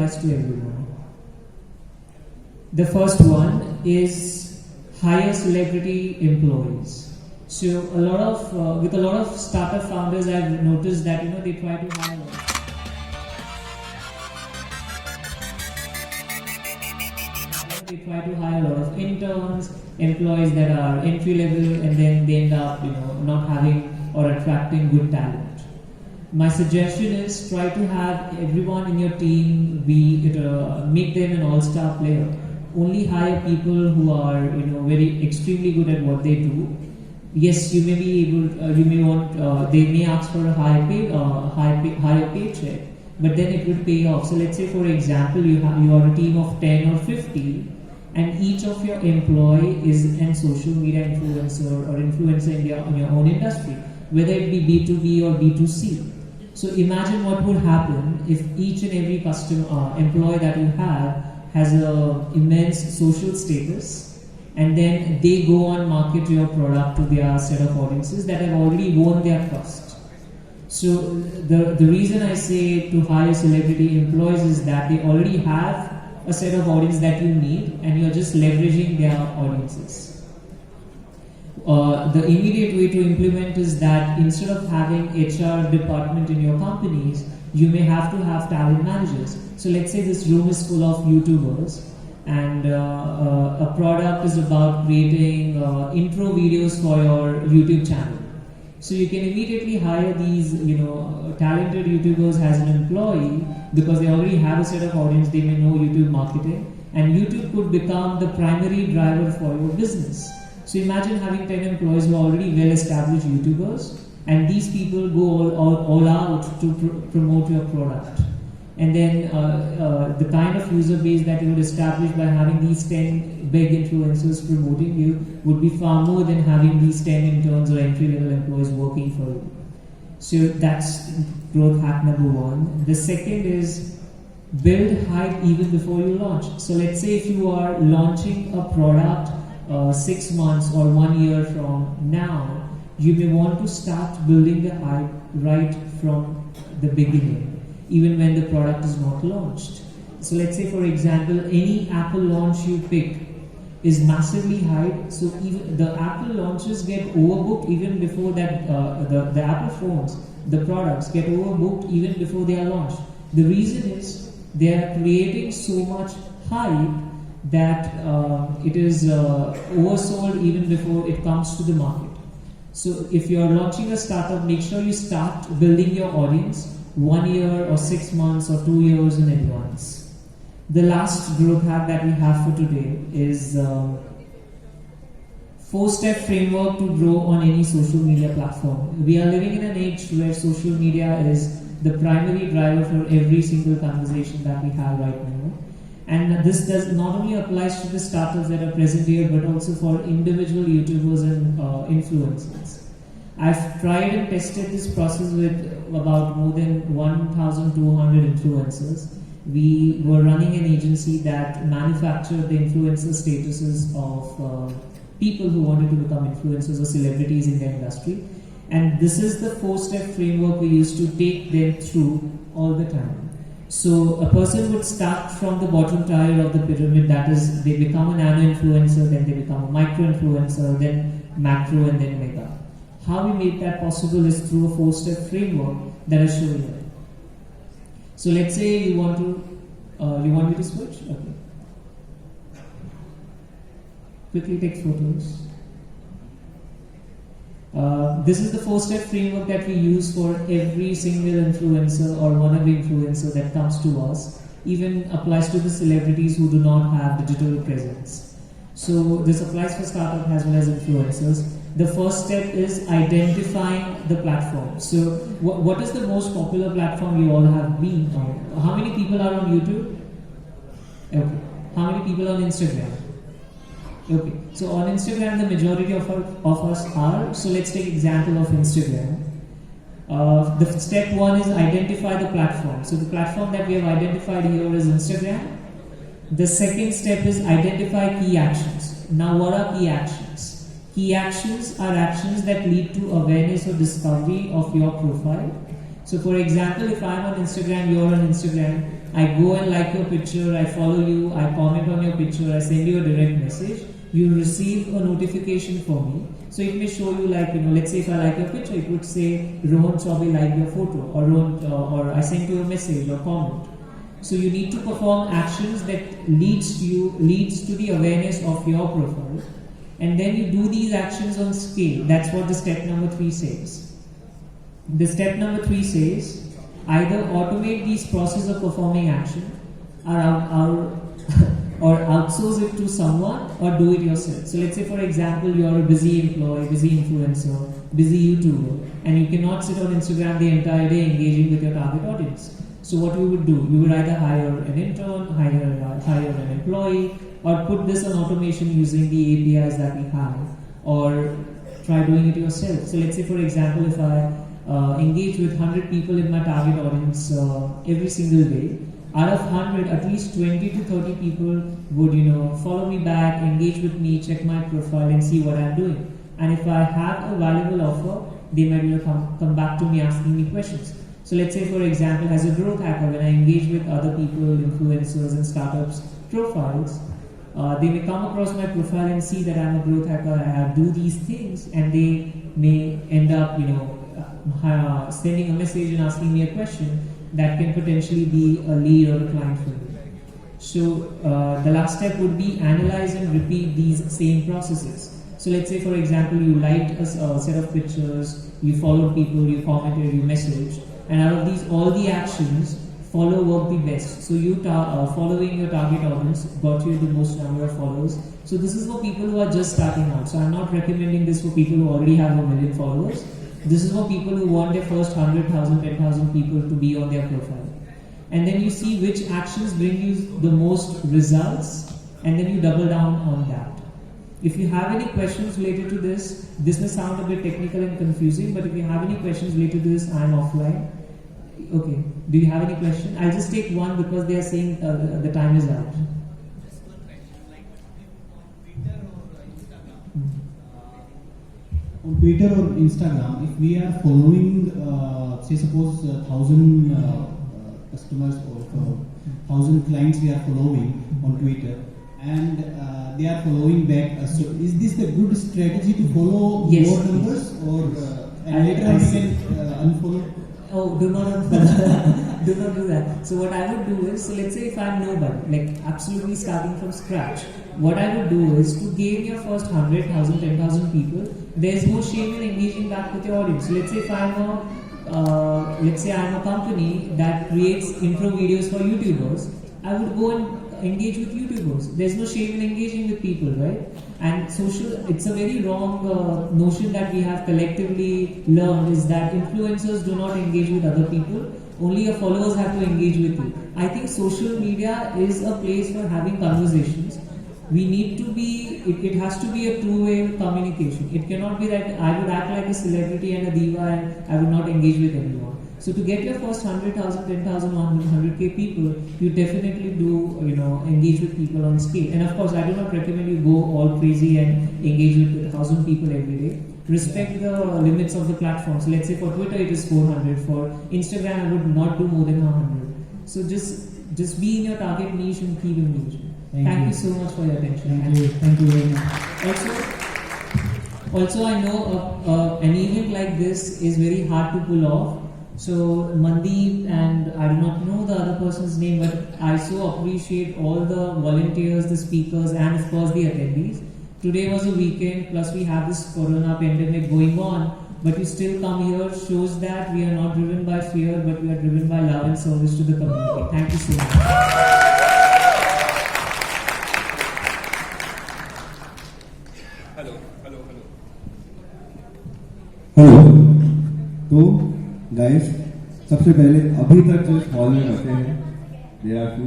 applies to everyone. The first one is hire celebrity employees. So with a lot of startup founders, I've noticed that they try to hire. They try to hire a lot of interns, employees that are entry level, and then they end up not having or attracting good talent. My suggestion is try to have everyone in your team make them an all-star player. Only hire people who are very extremely good at what they do. Yes, you may be able. They may ask for a higher paycheck, but then it will pay off. So let's say, for example, you are a team of 10 or 50, and each of your employee is a social media influencer or influencer in your own industry, whether it be B2B or B2C. So imagine what would happen if each and every employee that you have has an immense social status, and then they go on market your product to their set of audiences that have already won their trust. So the reason I say to hire celebrity employees is that they already have a set of audience that you need, and you're just leveraging their audiences. The immediate way to implement is that instead of having HR department in your companies, you may have to have talent managers. So let's say this room is full of YouTubers, and a product is about creating intro videos for your YouTube channel. So you can immediately hire these talented YouTubers as an employee, because they already have a set of audience, they may know YouTube marketing, and YouTube could become the primary driver for your business. So imagine having 10 employees who are already well-established YouTubers, and these people go all out to promote your product. And then the kind of user base that you would establish by having these 10 big influencers promoting you would be far more than having these 10 interns or entry-level employees working for you. So that's growth hack number one. The second is build hype even before you launch. So let's say if you are launching a product 6 months or 1 year from now, you may want to start building the hype right from the beginning, even when the product is not launched. So let's say, for example, any Apple launch you pick is massively hyped. So even the Apple launches get overbooked even before that. The Apple phones, the products get overbooked even before they are launched. The reason is they are creating so much hype that it is oversold even before it comes to the market. So if you are launching a startup, make sure you start building your audience 1 year or 6 months or 2 years in advance. The last growth hack that we have for today is 4-step framework to grow on any social media platform. We are living in an age where social media is the primary driver for every single conversation that we have right now. And this does not only applies to the startups that are present here, but also for individual YouTubers and influencers. I've tried and tested this process with about more than 1,200 influencers. We were running an agency that manufactured the influencer statuses of people who wanted to become influencers or celebrities in their industry. And this is the 4-step framework we used to take them through all the time. So a person would start from the bottom tier of the pyramid, that is, they become a nano influencer, then they become a micro influencer, then macro, and then mega. How we made that possible is through a 4-step framework that I show you here. So let's say you want me to switch? Okay. Quickly take photos. This is the 4-step framework that we use for every single influencer or wannabe influencer that comes to us. Even applies to the celebrities who do not have digital presence. So this applies for startup as well as influencers. The first step is identifying the platform. So what is the most popular platform you all have been on? How many people are on YouTube? Okay. How many people on Instagram? Okay. So on Instagram, the majority of us are. So let's take example of Instagram. The step one is identify the platform. So the platform that we have identified here is Instagram. The second step is identify key actions. Now what are key actions? Key actions are actions that lead to awareness or discovery of your profile. So for example, if I'm on Instagram, you're on Instagram, I go and like your picture, I follow you, I comment on your picture, I send you a direct message, you receive a notification for me. So it may show you like, let's say if I like your picture, it would say Rohan Chaubey liked your photo, or I sent you a message or comment. So you need to perform actions that leads to the awareness of your profile, and then you do these actions on scale. That's what the step number 3 says. The step number 3 says either automate these process of performing action, or outsource it to someone, or do it yourself. So let's say for example you're a busy employee, busy influencer, busy YouTuber, and you cannot sit on Instagram the entire day engaging with your target audience. So what you would do, you would either hire an intern, hire an employee, or put this on automation using the APIs that we have, or try doing it yourself. So let's say for example if I engage with 100 people in my target audience every single day, out of 100, at least 20 to 30 people would follow me back, engage with me, check my profile and see what I'm doing. And if I have a valuable offer, they might come back to me asking me questions. So let's say for example, as a growth hacker, when I engage with other people, influencers and startups profiles, they may come across my profile and see that I'm a growth hacker, I do these things, and they may end up sending a message and asking me a question that can potentially be a lead or a client for me. So the last step would be analyze and repeat these same processes. So let's say for example you liked a set of pictures, you followed people, you commented, you messaged, and out of these all the actions, follow work the best. So you following your target audience got you the most number of followers. So this is for people who are just starting out. So I'm not recommending this for people who already have 1 million followers. This is for people who want their first 100,000, 10,000 people to be on their profile. And then you see which actions bring you the most results, and then you double down on that. If you have any questions related to this may sound a bit technical and confusing, but if you have any questions related to this, I'm offline. Okay, do you have any question? I'll just take one because they are saying the time is out. On Twitter or Instagram, if we are following, say suppose 1,000 customers or 1,000 clients we are following on Twitter, and they are following back us, so is this the good strategy to follow more numbers, or and later on we can unfollow? Oh, do not unfollow. Do not do that. So what I would do is, so let's say if I'm nobody, like absolutely starting from scratch, what I would do is to gain your first 100,000, 10,000 people, there's no shame in engaging back with your audience. So let's say if I'm a company that creates intro videos for YouTubers, I would go and engage with YouTubers. There's no shame in engaging with people, right? And it's a very wrong notion that we have collectively learned, is that influencers do not engage with other people, only your followers have to engage with you. I think social media is a place for having conversations. We need to be, it has to be a two-way communication. It cannot be that I would act like a celebrity and a diva and I would not engage with anyone. So to get your first 100,000, 10,000, 100K people, you definitely do, engage with people on scale. And of course, I do not recommend you go all crazy and engage with 1,000 people every day. Respect the limits of the platforms. Let's say for Twitter it is 400. For Instagram, I would not do more than 100. So just be in your target niche and keep engaging. Thank you so much for your attention. Thank you very much. Also, I know an event like this is very hard to pull off. So Mandeep, and I do not know the other person's name, but I so appreciate all the volunteers, the speakers, and of course the attendees. Today was a weekend, plus we have this corona pandemic going on, but you still come here, shows that we are not driven by fear, but we are driven by love and service to the community. Thank you so much. Hello. तो guys, सबसे पहले अभी तक जिस hall में बैठे हैं, there are few